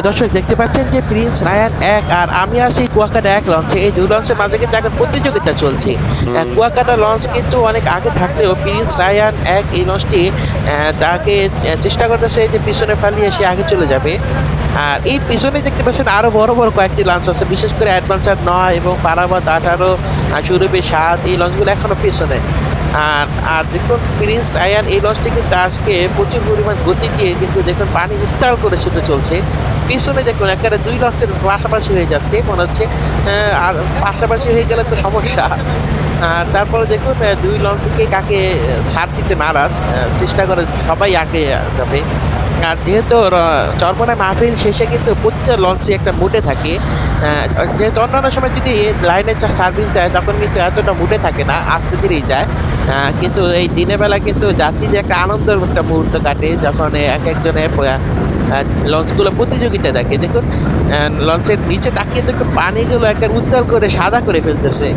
দর্শক দেখতে পাচ্ছেন যে প্রিন্স রায়ান ১ আর আমি আছি কুয়াকাটা ১ লঞ্চে। এই ২ লঞ্চের মাঝে কিন্তু এখন প্রতিযোগিতা চলছে। কুয়াকাটা লঞ্চ কিন্তু অনেক আগে থাকলেও প্রিন্স রায়ান ১ এই লঞ্চটি তাকে চেষ্টা করতেছে যে পিছনে ফালিয়ে সে আগে চলে যাবে। আর এই পিছনে দেখতে পাচ্ছেন আরো বড় বড় কয়েকটি লঞ্চ আছে, বিশেষ করে অ্যাডভেঞ্চার ৯ এবং পারাবাত ১৮, সুরভি ৭ এই লঞ্চগুলো এখনো পিছনে। আর আর দেখুন প্রিন্স রায়ান এই লঞ্চটি কিন্তু আজকে প্রচুর পরিমাণ গতি দিয়ে কিন্তু দেখুন পানি উত্তাল করে ছুটে চলছে। পিছনে দেখুন একেবারে ২ লঞ্চের পাশাপাশি হয়ে যাচ্ছে মনে হচ্ছে। আর পাশাপাশি হয়ে গেলে তো সমস্যা। আর তারপরে দেখুন ২ লঞ্চকে কাকে ছাড় দিতে নারাজ, চেষ্টা করে সবাই আগে যাবে। আর যেহেতু চরমোনাই মাহফিল শেষে কিন্তু প্রতিটা লঞ্চে একটা মুডে থাকে। যেহেতু অন্যান্য সময় যদি লাইনে সার্ভিস দেয় তখন কিন্তু এতটা মুডে থাকে না, আস্তে ধীরেই যায়। কিন্তু এই দিনের বেলা কিন্তু যাত্রীদের একটা আনন্দের একটা মুহূর্ত কাটে যখন একেকজনের লঞ্চগুলো প্রতিযোগিতা দেখে। দেখুন লঞ্চের নিচে তাকিয়ে দেখুন পানিগুলো একটা উত্তাল করে সাদা করে ফেলতেছে।